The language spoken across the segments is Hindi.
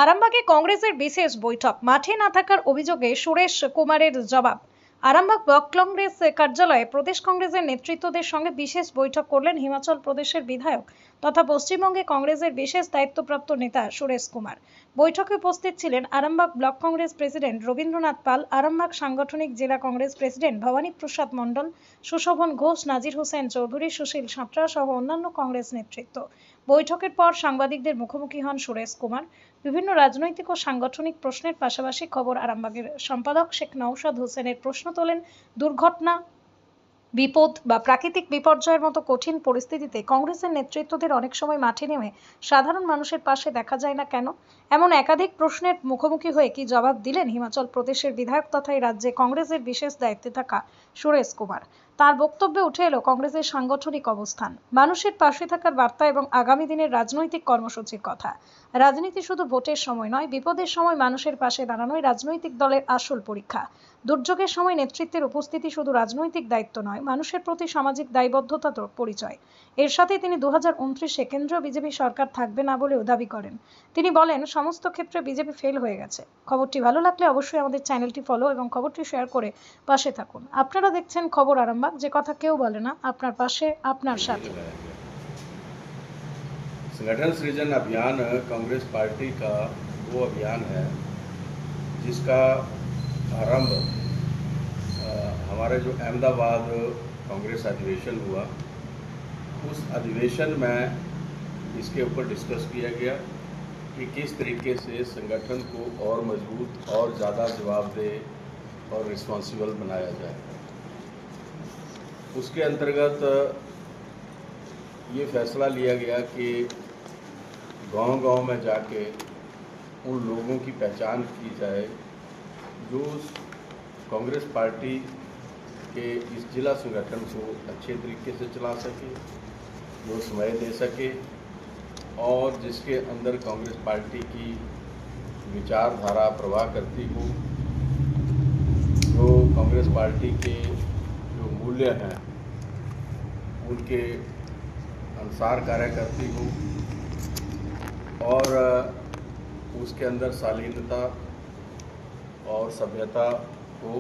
আরামবাগে কংগ্রেসের বিশেষ বৈঠক, মাঠে না থাকার অভিযোগে সুরেশ কুমারের জবাব। আরামবাগ ব্লক কংগ্রেস কার্যালয়ে প্রদেশ কংগ্রেসের নেতৃত্বদের সঙ্গে বিশেষ বৈঠক করলেন হিমাচল প্রদেশের বিধায়ক তথা পশ্চিমবঙ্গে কংগ্রেসের বিশেষ দায়িত্বপ্রাপ্ত নেতা সুরেশ কুমার। বৈঠকে উপস্থিত ছিলেন আরামবাগ ব্লক কংগ্রেস প্রেসিডেন্ট রবীন্দ্রনাথ পাল, আরামবাগ সাংগঠনিক জেলা কংগ্রেস প্রেসিডেন্ট ভবানী প্রসাদ মণ্ডল, সুশোভন ঘোষ, নাজির হোসেন চৌধুরী, সুশীল সাঁতরা সহ অন্যান্য কংগ্রেস নেতৃত্ব। বৈঠকের পর সাংবাদিকদের মুখোমুখি হন সুরেশ কুমার। বিভিন্ন রাজনৈতিক ও সাংগঠনিক প্রশ্নের পাশাপাশি খবর আরামবাগের সম্পাদক শেখ নওশাদ হোসেনের প্রশ্ন তোলেন। দুর্ঘটনা, বিপদ বা প্রাকৃতিক বিপর্যয়ের মতো কঠিন পরিস্থিতিতে কংগ্রেসের নেতৃত্বদের অনেক সময় মাঠে নেমে সাধারণ মানুষের পাশে দেখা যায় না কেন? এমন একাধিক প্রশ্নের মুখোমুখি হয়ে কি জবাব দিলেন হিমাচল প্রদেশের বিধায়ক তথা এই রাজ্যে কংগ্রেসের বিশেষ দায়িত্বে থাকা সুরেশ কুমার। তার বক্তব্যে উঠে এলো কংগ্রেসের সাংগঠনিক অবস্থান, মানুষের পাশে থাকার বার্তা এবং আগামী দিনের রাজনৈতিক কর্মসূচির কথা। রাজনীতি শুধু ভোটের সময় নয়, বিপদের সময় মানুষের পাশে দাঁড়ানোই রাজনৈতিক দলের আসল পরীক্ষা। দুর্যোগের সময় নেতৃত্বের উপস্থিতি শুধু রাজনৈতিক দায়িত্ব নয়, মানুষের প্রতি সামাজিক দায়বদ্ধতার পরিচয়। এর সাথে তিনি 2029-এ কেন্দ্রীয় বিজেপি সরকার থাকবে না বলেও দাবি করেন। তিনি বলেন, সমস্ত ক্ষেত্রে বিজেপি ফেল হয়ে গেছে। খবরটি ভালো লাগলে অবশ্যই আমাদের চ্যানেলটি ফলো এবং খবরটি শেয়ার করে পাশে থাকুন। আপনারা দেখছেন খবর আরামবাগ, যে কথা কেউ বলে না, আপনার পাশে, আপনার সাথে। संगठन सृजन अभियान कांग्रेस पार्टी का वो अभियान है जिसका आरंभ हमारे जो अहमदाबाद कांग्रेस अधिवेशन हुआ, उस अधिवेशन में इसके ऊपर डिस्कस किया गया कि किस तरीके से संगठन को और मजबूत और ज़्यादा जवाबदेह और रिस्पॉन्सिबल बनाया जाए। उसके अंतर्गत ये फैसला लिया गया कि गांव-गांव में जाके उन लोगों की पहचान की जाए जो कांग्रेस पार्टी के इस जिला संगठन को अच्छे तरीके से चला सके, जो समय दे सके और जिसके अंदर कांग्रेस पार्टी की विचारधारा प्रवाह करती हो, जो कांग्रेस पार्टी के जो मूल्य हैं उनके अनुसार कार्य करती हो और उसके अंदर शालीनता और सभ्यता हो।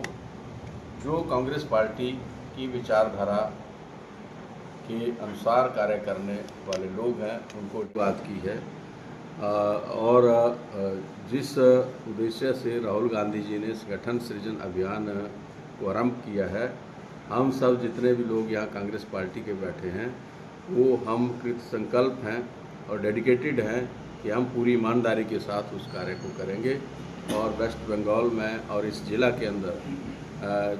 जो कांग्रेस पार्टी की विचारधारा के अनुसार कार्य करने वाले लोग हैं उनको बात की है। और जिस उद्देश्य से राहुल गांधी जी ने संगठन सृजन अभियान को आरंभ किया है, हम सब जितने भी लोग यहाँ कांग्रेस पार्टी के बैठे हैं वो हम कृत संकल्प हैं और डेडिकेटेड हैं कि हम पूरी ईमानदारी के साथ उस कार्य को करेंगे और वेस्ट बंगाल में और इस जिला के अंदर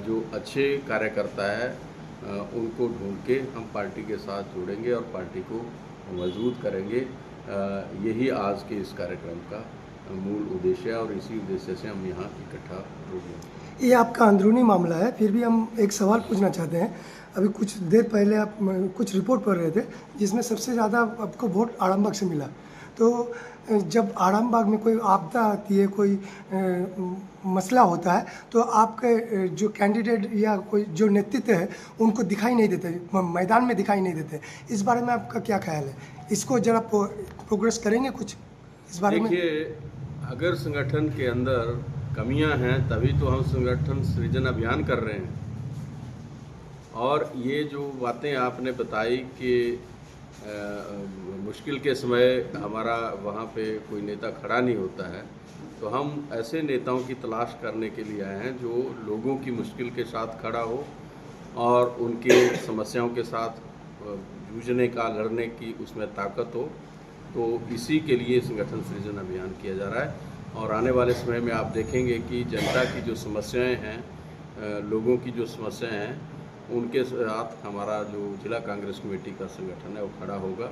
जो अच्छे कार्यकर्ता है उनको ढूंढ के हम पार्टी के साथ जोड़ेंगे और पार्टी को मजबूत करेंगे। यही आज के इस कार्यक्रम का मूल उद्देश्य है और इसी उद्देश्य से हम यहाँ इकट्ठा हो गए। ये आपका अंदरूनी मामला है, फिर भी हम एक सवाल पूछना चाहते हैं। अभी कुछ देर पहले आप कुछ रिपोर्ट पढ़ रहे थे जिसमें सबसे ज़्यादा आपको वोट आरामबाग से मिला। तो जब आरामबाग में कोई आपदा आती है, कोई मसला होता है, तो आपके जो कैंडिडेट या कोई जो नेतृत्व है उनको दिखाई नहीं देते, मैदान में दिखाई नहीं देते। इस बारे में आपका क्या ख्याल है? इसको जरा प्रोग्रेस करेंगे कुछ इस बारे में? देखिए, अगर संगठन के अंदर कमियां हैं तभी तो हम संगठन सृजन अभियान कर रहे हैं। और ये जो बातें आपने बताई कि मुश्किल के समय हमारा वहाँ पे कोई नेता खड़ा नहीं होता है, तो हम ऐसे नेताओं की तलाश करने के लिए आए हैं जो लोगों की मुश्किल के साथ खड़ा हो और उनके समस्याओं के साथ जूझने का, लड़ने की उसमें ताकत हो। तो इसी के लिए संगठन सृजन अभियान किया जा रहा है और आने वाले समय में आप देखेंगे कि जनता की जो समस्याएं हैं, लोगों की जो समस्याएं हैं, उनके साथ हमारा जो जिला कांग्रेस कमेटी का संगठन है वो खड़ा होगा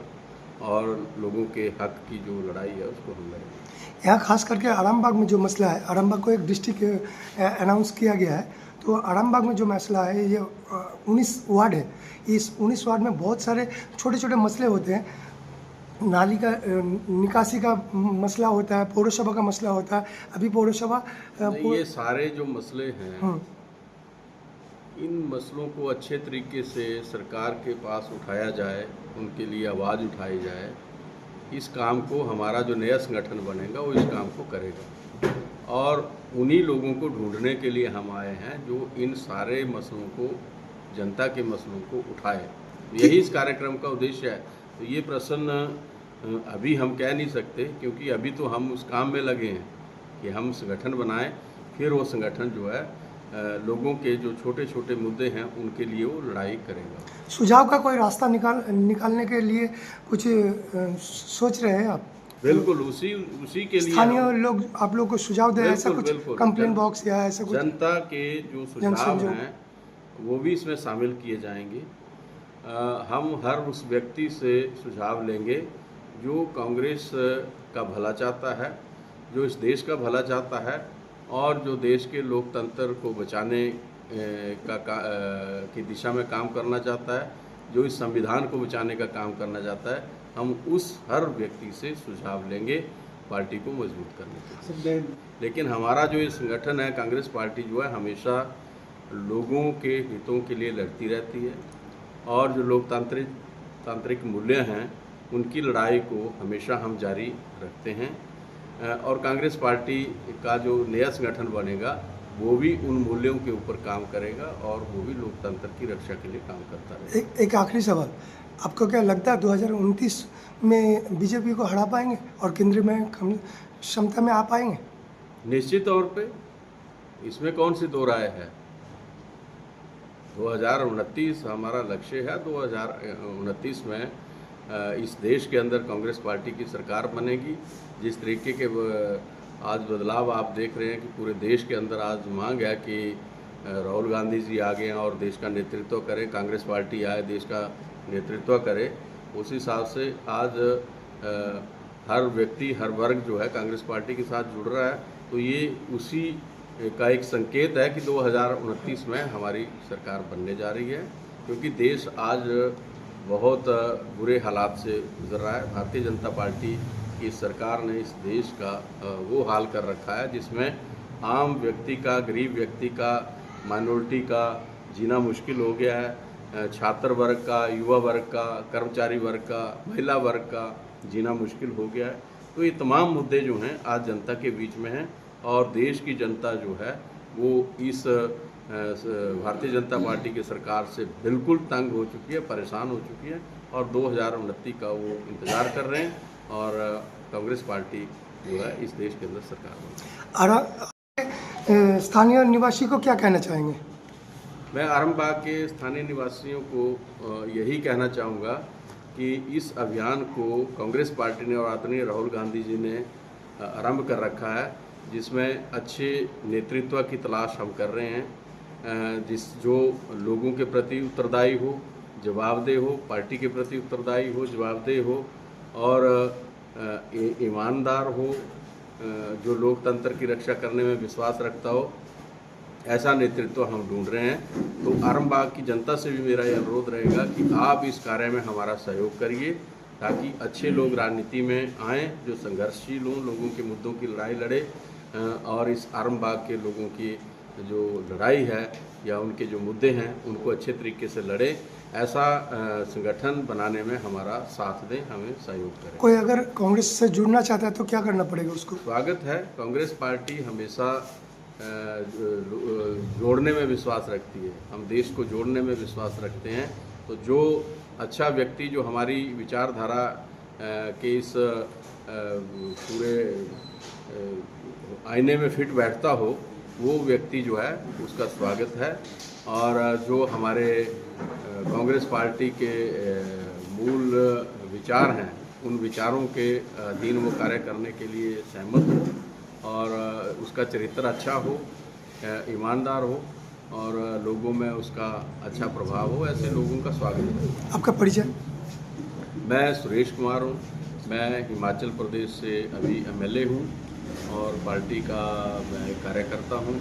और लोगों के हक की जो लड़ाई है उसको हम लड़ेंगे। यहाँ खास करके आरामबाग में जो मसला है, आरामबाग को एक डिस्ट्रिक्ट अनाउंस किया गया है, तो आरामबाग में जो मसला है ये 19 वार्ड है। इस 19 वार्ड में बहुत सारे छोटे छोटे मसले होते हैं। नाली का निकासी का मसला होता है, पौरसभा का मसला होता है। अभी पौरसभा ये सारे जो मसले हैं इन मसलों को अच्छे तरीके से सरकार के पास उठाया जाए, उनके लिए आवाज़ उठाई जाए इस काम को, हमारा जो नया संगठन बनेगा वो इस काम को करेगा। और उन्हीं लोगों को ढूंढने के लिए हम आए हैं जो इन सारे मसलों को, जनता के मसलों को उठाए। यही इस कार्यक्रम का उद्देश्य है। तो ये प्रश्न अभी हम कह नहीं सकते, क्योंकि अभी तो हम उस काम में लगे हैं कि हम संगठन बनाएं, फिर वो संगठन जो है लोगों के जो छोटे छोटे मुद्दे हैं उनके लिए वो लड़ाई करेगा। सुझाव का कोई रास्ता निकालने के लिए कुछ सोच रहे हैं आप? बिल्कुल, उसी के लिए स्थानीय लोग आप लोग को सुझाव दे, ऐसा कुछ कंप्लेंट बॉक्स या ऐसा कुछ? जनता के जो सुझाव हैं वो भी इसमें शामिल किए जाएंगे। हम हर उस व्यक्ति से सुझाव लेंगे जो कांग्रेस का भला चाहता है, जो इस देश का भला चाहता है और जो देश के लोकतंत्र को बचाने की दिशा में काम करना चाहता है, जो इस संविधान को बचाने का काम करना चाहता है। हम उस हर व्यक्ति से सुझाव लेंगे पार्टी को मजबूत करने के लिए। लेकिन हमारा जो ये संगठन है, कांग्रेस पार्टी जो है, हमेशा लोगों के हितों के लिए लड़ती रहती है और जो लोकतांत्रिक मूल्य हैं उनकी लड़ाई को हमेशा हम जारी रखते हैं। और कांग्रेस पार्टी का जो नया संगठन बनेगा वो भी उन मूल्यों के ऊपर काम करेगा और वो भी लोकतंत्र की रक्षा के लिए काम करता रहेगा। एक आखिरी सवाल, आपको क्या लगता है 2029 में बीजेपी को हरा पाएंगे और केंद्र में क्षमता में आ पाएंगे? निश्चित तौर पे, इसमें कौन सी दो राय है। 2029 हमारा लक्ष्य है। 2029 में इस देश के अंदर कांग्रेस पार्टी की सरकार बनेगी। जिस तरीके के आज बदलाव आप देख रहे हैं कि पूरे देश के अंदर आज मांग है कि राहुल गांधी जी आ गए और देश का नेतृत्व करें, कांग्रेस पार्टी आए देश का नेतृत्व करे, उस हिसाब से आज हर व्यक्ति, हर वर्ग जो है कांग्रेस पार्टी के साथ जुड़ रहा है। तो ये उसी का एक संकेत है कि 2029 में हमारी सरकार बनने जा रही है, क्योंकि देश आज बहुत बुरे हालात से गुजर रहा है। भारतीय जनता पार्टी की सरकार ने इस देश का वो हाल कर रखा है जिसमें आम व्यक्ति का, गरीब व्यक्ति का, माइनॉरिटी का जीना मुश्किल हो गया है। छात्र वर्ग का, युवा वर्ग का, कर्मचारी वर्ग का, महिला वर्ग का जीना मुश्किल हो गया है। तो ये तमाम मुद्दे जो हैं आज जनता के बीच में हैं और देश की जनता जो है वो इस भारतीय जनता पार्टी की सरकार से बिल्कुल तंग हो चुकी है, परेशान हो चुकी है और 2029 का वो इंतज़ार कर रहे हैं और कांग्रेस पार्टी जो है इस देश के अंदर सरकार बनेगी। स्थानीय निवासी को क्या कहना चाहेंगे? मैं आरामबाग के स्थानीय निवासियों को यही कहना चाहूँगा कि इस अभियान को कांग्रेस पार्टी ने और आदरणीय राहुल गांधी जी ने आरंभ कर रखा है, जिसमें अच्छे नेतृत्व की तलाश हम कर रहे हैं, जो लोगों के प्रति उत्तरदायी हो, जवाबदेह हो, पार्टी के प्रति उत्तरदायी हो, जवाबदेह हो और ईमानदार हो, जो लोकतंत्र की रक्षा करने में विश्वास रखता हो, ऐसा नेतृत्व हम ढूंढ रहे हैं। तो आरामबाग की जनता से भी मेरा यह अनुरोध रहेगा कि आप इस कार्य में हमारा सहयोग करिए ताकि अच्छे लोग राजनीति में आएँ, जो संघर्षशील हों, लोगों के मुद्दों की लड़ाई लड़े और इस आरामबाग के लोगों की जो लड़ाई है या उनके जो मुद्दे हैं उनको अच्छे तरीके से लड़े। ऐसा संगठन बनाने में हमारा साथ दें, हमें सहयोग करें। कोई अगर कांग्रेस से जुड़ना चाहता है तो क्या करना पड़ेगा उसको? स्वागत है। कांग्रेस पार्टी हमेशा जोड़ने में विश्वास रखती है, हम देश को जोड़ने में विश्वास रखते हैं। तो जो अच्छा व्यक्ति जो हमारी विचारधारा के इस पूरे आईने में फिट बैठता हो, वो व्यक्ति जो है उसका स्वागत है। और जो हमारे कांग्रेस पार्टी के मूल विचार हैं, उन विचारों के अधीन वो कार्य करने के लिए सहमत हो और उसका चरित्र अच्छा हो, ईमानदार हो और लोगों में उसका अच्छा प्रभाव हो, ऐसे लोगों का स्वागत है। आपका परिचय? मैं सुरेश कुमार हूँ। मैं हिमाचल प्रदेश से अभी MLA हूँ और पार्टी का मैं कार्यकर्ता हूँ।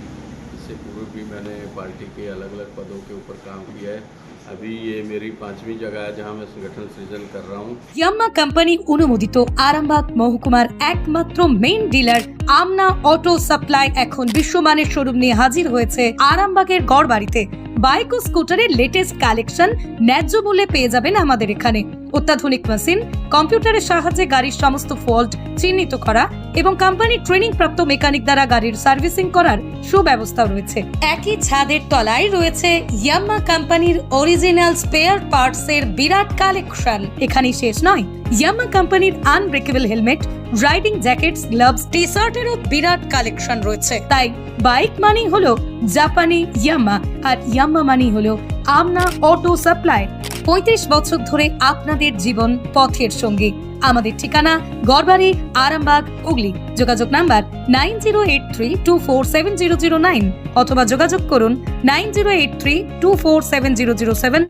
इससे पूर्व भी मैंने पार्टी के अलग अलग पदों के ऊपर काम किया है। अभी ये मेरी 5वीं जगह है जहाँ मैं संगठन सृजन कर रहा हूँ। ইয়াম্মা কোম্পানি অনুমোদিত আরামবাগ মহকুমার একমাত্র মেইন ডিলার আমনা অটো সাপ্লাই এখন বিশ্বমানের শোরুম নিয়ে হাজির হয়েছে আরামবাগের গড়বাড়িতে। বাইক ও স্কুটারের লেটেস্ট কালেকশন ন্যায্য মূল্যে পেয়ে যাবেন আমাদের এখানে। অত্যাধুনিক মেশিন, কম্পিউটারের সাহায্যে গাড়ির সমস্ত ফল্ট চিহ্নিত করা এবং কোম্পানির ট্রেনিং প্রাপ্ত মেকানিক দ্বারা গাড়ির সার্ভিসিং করার সুব্যবস্থাও রয়েছে। একই ছাদের তলায় রয়েছে ইয়ামাহা কোম্পানির অরিজিনাল স্পেয়ার পার্টসের বিরাট কালেকশন। এখানেই শেষ নয়, ইয়ামাহা কোম্পানির unbreakable helmet, riding jackets, gloves, টি-শার্টেরও বিরাট কালেকশন রয়েছে। তাই বাইক মানি হলো জাপানি ইয়ামাহা, আর ইয়ামাহা মানি হলো আমনা অটো সাপ্লাই। 35 বছর ধরে আপনাদের জীবন পথের সঙ্গী। আমাদের ঠিকানা গড়বাড়ি, আরামবাগ, হুগলি। যোগাযোগ নাম্বার 9083247009 অথবা যোগাযোগ করুন 9083247007।